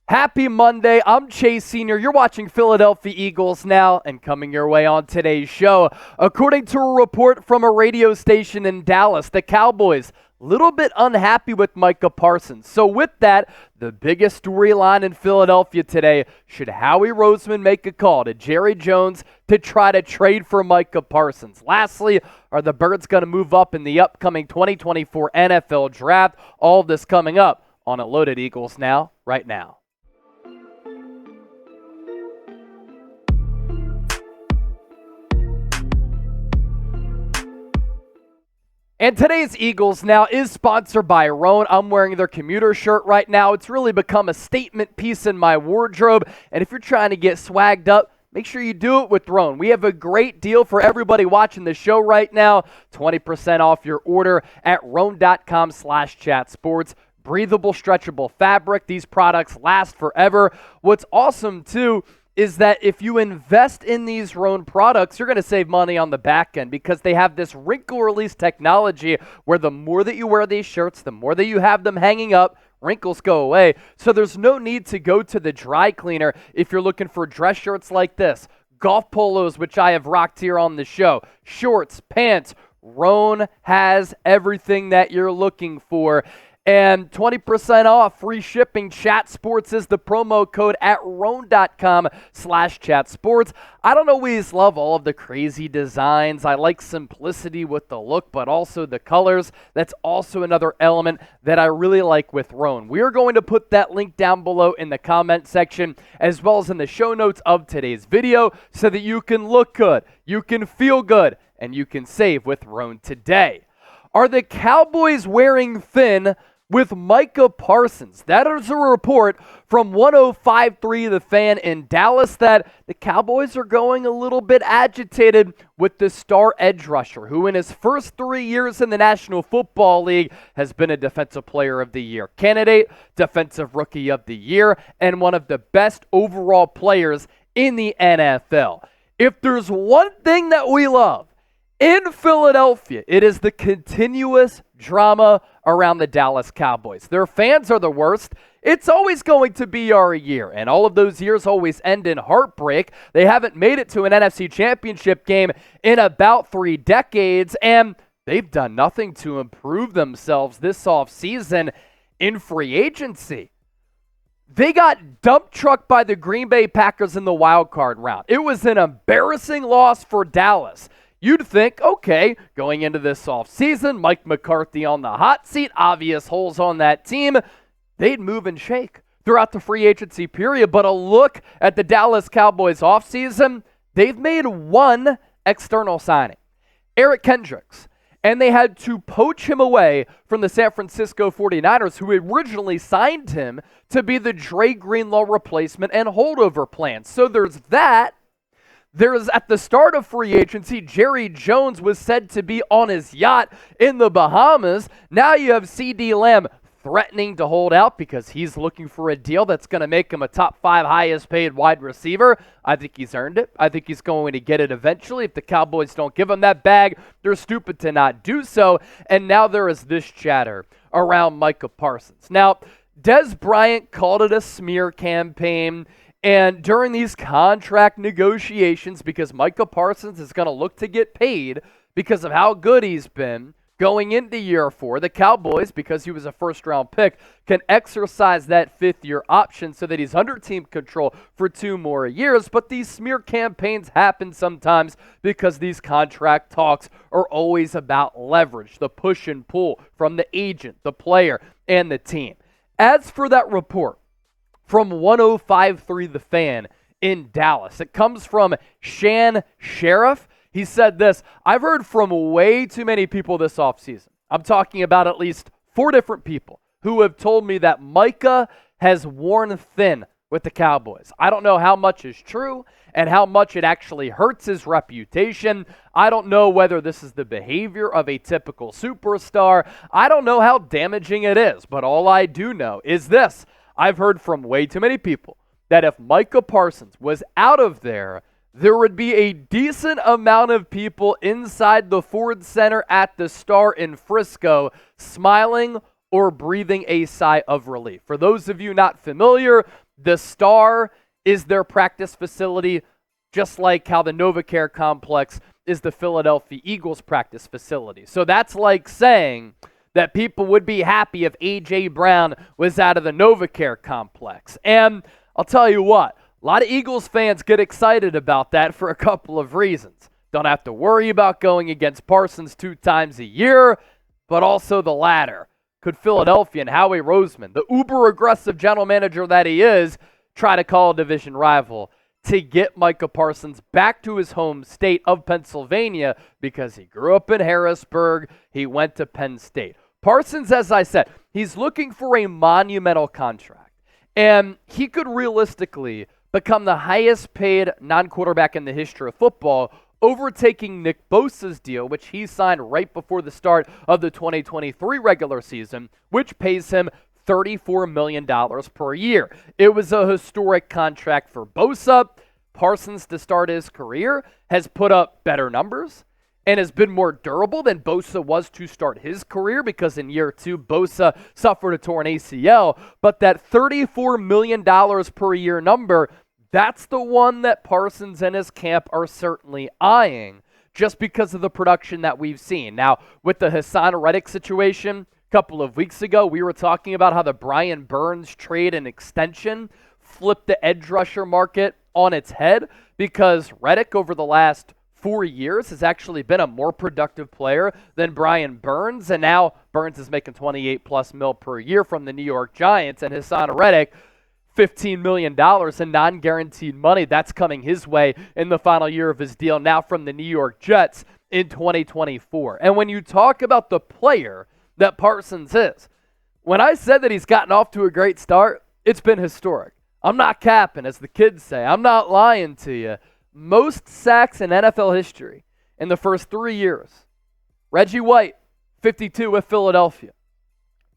Happy Monday. I'm Chase Sr. You're watching Philadelphia Eagles Now, and coming your way on today's show. According to a report from a radio station in Dallas, the Cowboys a little bit unhappy with Micah Parsons. So with that, the biggest storyline in Philadelphia today, should Howie Roseman make a call to Jerry Jones to try to trade for Micah Parsons? Lastly, are the Birds going to move up in the upcoming 2024 NFL Draft? All of this coming up on a Loaded Eagles Now, right now. And today's Eagles Now is sponsored by Roan. I'm wearing their commuter shirt right now. It's really become a statement piece in my wardrobe. And if you're trying to get swagged up, make sure you do it with Roan. We have a great deal for everybody watching the show right now. 20% off your order at roan.com/chatsports. Breathable, stretchable fabric. These products last forever. What's awesome, too, is that if you invest in these Roan products, you're going to save money on the back end because they have this wrinkle release technology where the more that you wear these shirts, the more that you have them hanging up, wrinkles go away. So there's no need to go to the dry cleaner if you're looking for dress shirts like this, golf polos, which I have rocked here on the show, shorts, pants. Roan has everything that you're looking for. And 20% off, free shipping. Chat Sports is the promo code at roan.com/chatsports. I don't always love all of the crazy designs. I like simplicity with the look, but also the colors. That's also another element that I really like with Roan. We are going to put that link down below in the comment section, as well as in the show notes of today's video, so that you can look good, you can feel good, and you can save with Roan today. Are the Cowboys wearing thin with Micah Parsons? That is a report from 105.3 The Fan in Dallas that the Cowboys are going a little bit agitated with the star edge rusher, who in his first 3 years in the National Football League has been a Defensive Player of the Year candidate, Defensive Rookie of the Year, and one of the best overall players in the NFL. If there's one thing that we love in Philadelphia, it is the continuous drama around the Dallas Cowboys. Their fans are the worst. It's always going to be our year, and all of those years always end in heartbreak. They haven't made it to an NFC Championship game in about 3 decades, and they've done nothing to improve themselves this offseason in free agency. They got dump trucked by the Green Bay Packers in the wild card round. It was an embarrassing loss for Dallas. You'd think, okay, going into this offseason, Mike McCarthy on the hot seat, obvious holes on that team, they'd move and shake throughout the free agency period. But a look at the Dallas Cowboys offseason, they've made one external signing, Eric Kendricks, and they had to poach him away from the San Francisco 49ers, who originally signed him to be the Dre Greenlaw replacement and holdover plan. So there's that. There's, at the start of free agency, Jerry Jones was said to be on his yacht in the Bahamas. Now you have CD Lamb threatening to hold out because he's looking for a deal that's going to make him a top 5 highest paid wide receiver. I think he's earned it. I think he's going to get it eventually. If the Cowboys don't give him that bag, they're stupid to not do so. And now there is this chatter around Micah Parsons. Now, Des Bryant called it a smear campaign. And during these contract negotiations, because Micah Parsons is going to look to get paid because of how good he's been going into year 4, the Cowboys, because he was a first-round pick, can exercise that 5th-year option so that he's under team control for 2 more years. But these smear campaigns happen sometimes because these contract talks are always about leverage, the push and pull from the agent, the player, and the team. As for that report from 105.3 The Fan in Dallas, it comes from Shan, Shariff. He said this: I've heard from way too many people this offseason. I'm talking about at least 4 different people who have told me that Micah has worn thin with the Cowboys. I don't know how much is true and how much it actually hurts his reputation. I don't know whether this is the behavior of a typical superstar. I don't know how damaging it is, but all I do know is this: I've heard from way too many people that if Micah Parsons was out of there, there would be a decent amount of people inside the Ford Center at the Star in Frisco smiling or breathing a sigh of relief. For those of you not familiar, The Star is their practice facility, just like how the NovaCare complex is the Philadelphia Eagles practice facility. So that's like saying that people would be happy if A.J. Brown was out of the NovaCare complex. And I'll tell you what, a lot of Eagles fans get excited about that for a couple of reasons. Don't have to worry about going against Parsons 2 times a year, but also the latter. Could Philadelphia and Howie Roseman, the uber-aggressive general manager that he is, try to call a division rival to get Micah Parsons back to his home state of Pennsylvania because he grew up in Harrisburg, he went to Penn State. Parsons, as I said, he's looking for a monumental contract, and he could realistically become the highest paid non-quarterback in the history of football, overtaking Nick Bosa's deal, which he signed right before the start of the 2023 regular season, which pays him $34 million per year. It was a historic contract for Bosa. Parsons, to start his career, has put up better numbers and has been more durable than Bosa was to start his career, because in year 2, Bosa suffered a torn ACL. But that $34 million per year number, that's the one that Parsons and his camp are certainly eyeing, just because of the production that we've seen. Now, with the Hassan Reddick situation, a couple of weeks ago, we were talking about how the Brian Burns trade and extension flipped the edge rusher market on its head, because Reddick over the last 4 years has actually been a more productive player than Brian Burns, and now Burns is making $28+ million per year from the New York Giants, and Hassan Reddick, $15 million in non-guaranteed money. That's coming his way in the final year of his deal now from the New York Jets in 2024. And when you talk about the player that Parsons is, when I said that he's gotten off to a great start, it's been historic. I'm not capping, as the kids say. I'm not lying to you. Most sacks in NFL history in the first 3 years. Reggie White, 52 with Philadelphia.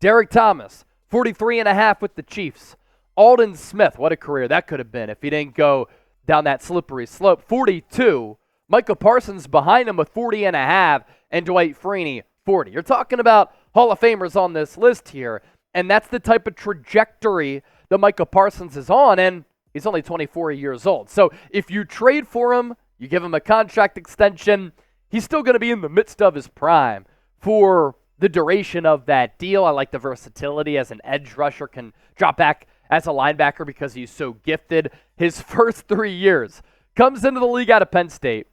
Derek Thomas, 43.5 with the Chiefs. Aldon Smith, what a career that could have been if he didn't go down that slippery slope. 42. Micah Parsons behind him with 40.5, and Dwight Freeney, 40. You're talking about Hall of Famers on this list here, and that's the type of trajectory that Micah Parsons is on, and he's only 24 years old. So if you trade for him, you give him a contract extension, he's still going to be in the midst of his prime for the duration of that deal. I like the versatility as an edge rusher, can drop back as a linebacker because he's so gifted. His first 3 years comes into the league out of Penn State,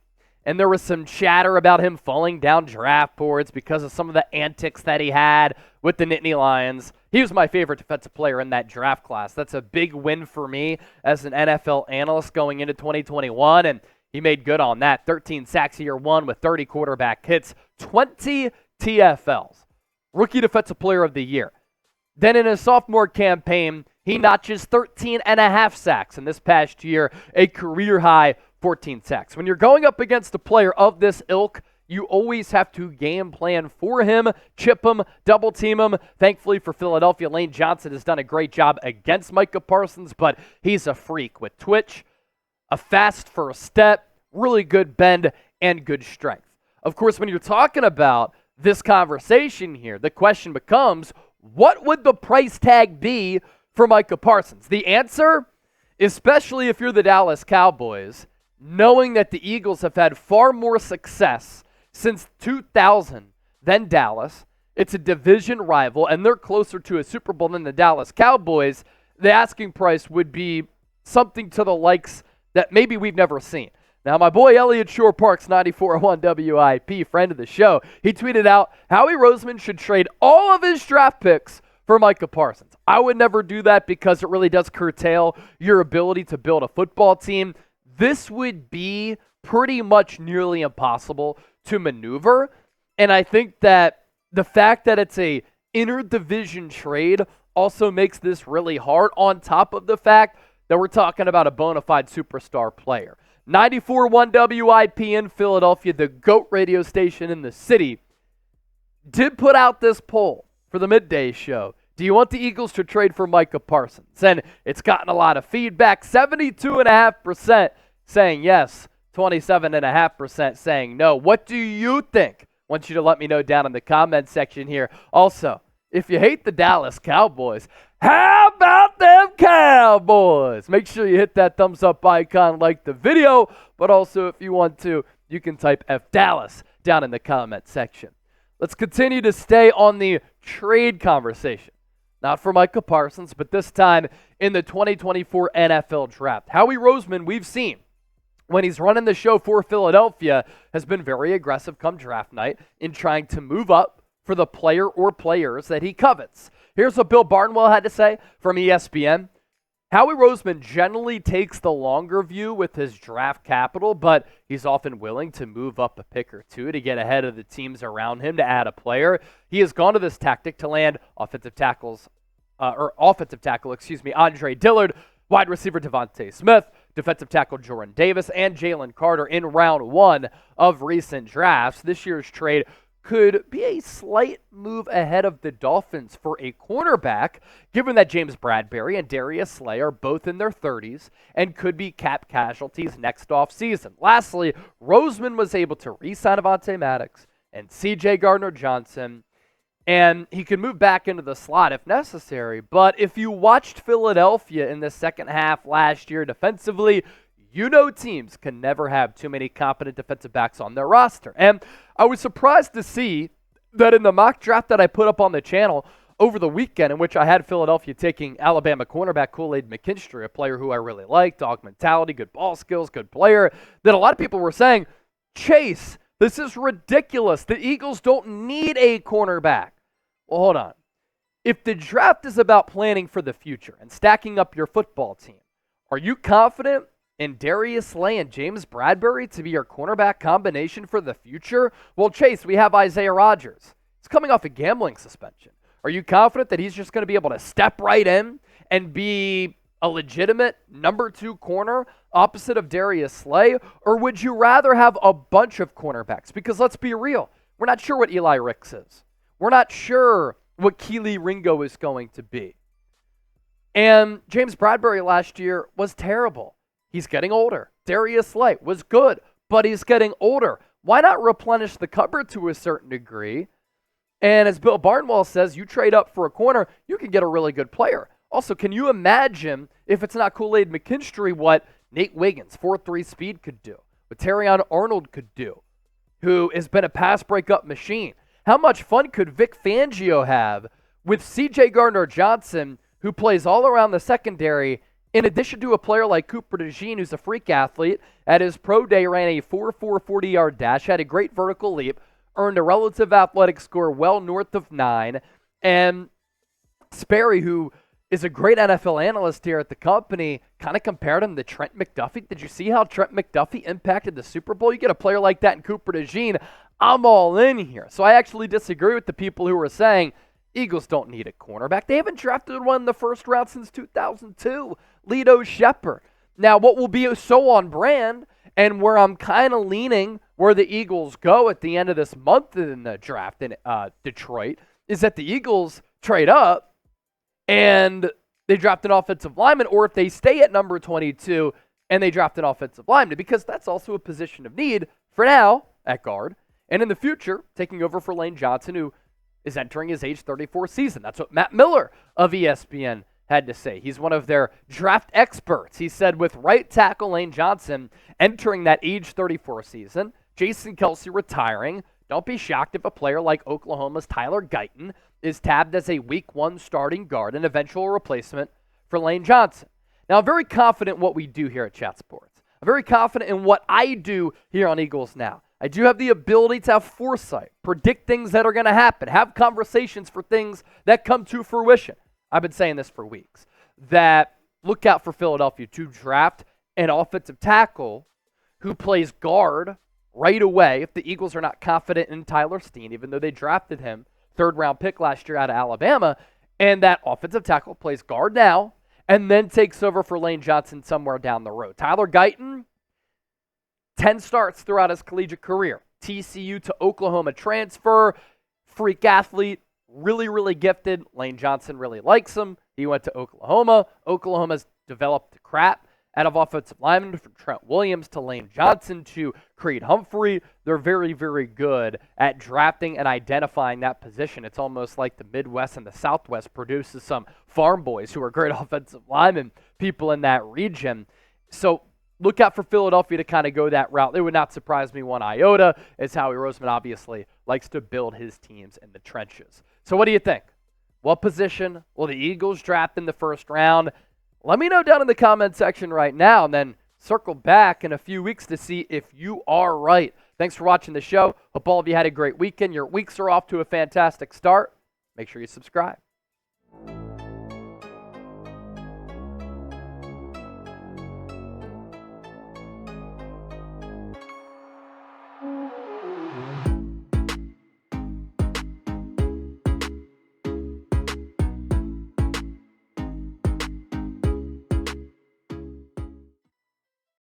and there was some chatter about him falling down draft boards because of some of the antics that he had with the Nittany Lions. He was my favorite defensive player in that draft class. That's a big win for me as an NFL analyst going into 2021, and he made good on that. 13 sacks year 1 with 30 quarterback hits, 20 TFLs. Rookie Defensive Player of the Year. Then in his sophomore campaign, he notches 13.5 sacks, and this past year, a career-high 14 sacks. When you're going up against a player of this ilk, you always have to game plan for him, chip him, double team him. Thankfully for Philadelphia, Lane Johnson has done a great job against Micah Parsons, but he's a freak with twitch, a fast first step, really good bend, and good strength. Of course, when you're talking about this conversation here, the question becomes, what would the price tag be for Micah Parsons? The answer, especially if you're the Dallas Cowboys, knowing that the Eagles have had far more success since 2000 than Dallas, it's a division rival, and they're closer to a Super Bowl than the Dallas Cowboys, the asking price would be something to the likes that maybe we've never seen. Now, my boy Elliot Shore Parks, 94.1 WIP, friend of the show, he tweeted out, Howie Roseman should trade all of his draft picks for Micah Parsons. I would never do that because it really does curtail your ability to build a football team. This would be pretty much nearly impossible to maneuver, and I think that the fact that it's a interdivision trade also makes this really hard, on top of the fact that we're talking about a bona fide superstar player. 94.1 WIP in Philadelphia, the GOAT radio station in the city, did put out this poll for the midday show. Do you want the Eagles to trade for Micah Parsons? And it's gotten a lot of feedback. 72.5% saying yes, 27.5% saying no. What do you think? I want you to let me know down in the comment section here. Also, if you hate the Dallas Cowboys, How about them Cowboys? Make sure you hit that thumbs up icon, like the video, but also if you want to, you can type F Dallas down in the comment section. Let's continue to stay on the trade conversation. Not for Micah Parsons, but this time in the 2024 NFL Draft. Howie Roseman, we've seen when he's running the show for Philadelphia, has been very aggressive come draft night in trying to move up for the player or players that he covets. Here's what Bill Barnwell had to say from ESPN. Howie Roseman generally takes the longer view with his draft capital, but he's often willing to move up a pick or two to get ahead of the teams around him to add a player. He has gone to this tactic to land offensive tackle, Andre Dillard, wide receiver Devontae Smith, defensive tackle Jordan Davis, and Jalen Carter in round one of recent drafts. This year's trade could be a slight move ahead of the Dolphins for a cornerback, given that James Bradberry and Darius Slay are both in their 30s and could be cap casualties next offseason. Lastly, Roseman was able to re-sign Avonte Maddox and C.J. Gardner-Johnson, and he could move back into the slot if necessary. But if you watched Philadelphia in the second half last year defensively, you know teams can never have too many competent defensive backs on their roster. And I was surprised to see that in the mock draft that I put up on the channel over the weekend, in which I had Philadelphia taking Alabama cornerback Kool-Aid McKinstry, a player who I really liked, dog mentality, good ball skills, good player, that a lot of people were saying, Chase, this is ridiculous. The Eagles don't need a cornerback. Well, hold on. If the draft is about planning for the future and stacking up your football team, are you confident in Darius Slay and James Bradberry to be your cornerback combination for the future? Well, Chase, we have Isaiah Rodgers. He's coming off a gambling suspension. Are you confident that he's just going to be able to step right in and be a legitimate number 2 corner opposite of Darius Slay? Or would you rather have a bunch of cornerbacks? Because let's be real, we're not sure what Eli Ricks is. We're not sure what Kelee Ringo is going to be. And James Bradberry last year was terrible. He's getting older. Darius Slay was good, but he's getting older. Why not replenish the cupboard to a certain degree? And as Bill Barnwell says, you trade up for a corner, you can get a really good player. Also, can you imagine, if it's not Kool-Aid McKinstry, what Nate Wiggins, 4.3 speed, could do? What Terrion Arnold could do, who has been a pass breakup machine? How much fun could Vic Fangio have with C.J. Gardner-Johnson, who plays all around the secondary, in addition to a player like Cooper DeJean, who's a freak athlete, at his pro day ran a 4.4 40-yard dash, had a great vertical leap, earned a relative athletic score well north of 9, and Sperry, who is a great NFL analyst here at the company, kind of compared him to Trent McDuffie. Did you see how Trent McDuffie impacted the Super Bowl? You get a player like that in Cooper DeJean, I'm all in here. So I actually disagree with the people who are saying Eagles don't need a cornerback. They haven't drafted one in the first round since 2002, Lito Shepherd. Now, what will be so on brand, and where I'm kind of leaning where the Eagles go at the end of this month in the draft in Detroit, is that the Eagles trade up and they draft an offensive lineman, or if they stay at number 22 and they draft an offensive lineman, because that's also a position of need for now at guard, and in the future, taking over for Lane Johnson, who is entering his age 34 season. That's what Matt Miller of ESPN had to say. He's one of their draft experts. He said with right tackle Lane Johnson entering that age 34 season, Jason Kelce retiring, don't be shocked if a player like Oklahoma's Tyler Guyton is tabbed as a week 1 starting guard, an eventual replacement for Lane Johnson. Now, I'm very confident in what we do here at Chat Sports. I'm very confident in what I do here on Eagles Now. I do have the ability to have foresight, predict things that are going to happen, have conversations for things that come to fruition. I've been saying this for weeks, that look out for Philadelphia to draft an offensive tackle who plays guard right away if the Eagles are not confident in Tyler Steen, even though they drafted him, 3rd-round pick last year out of Alabama, and that offensive tackle plays guard now and then takes over for Lane Johnson somewhere down the road. Tyler Guyton, 10 starts throughout his collegiate career. TCU to Oklahoma transfer, freak athlete, really, really gifted. Lane Johnson really likes him. He went to Oklahoma. Oklahoma's developed crap out of offensive linemen, from Trent Williams to Lane Johnson to Creed Humphrey. They're very, very good at drafting and identifying that position. It's almost like the Midwest and the Southwest produces some farm boys who are great offensive linemen, people in that region. So look out for Philadelphia to kind of go that route. It would not surprise me one iota, as Howie Roseman obviously likes to build his teams in the trenches. So what do you think? What position will the Eagles draft in the first round? Let me know down in the comment section right now, and then circle back in a few weeks to see if you are right. Thanks for watching the show. Hope all of you had a great weekend. Your weeks are off to a fantastic start. Make sure you subscribe.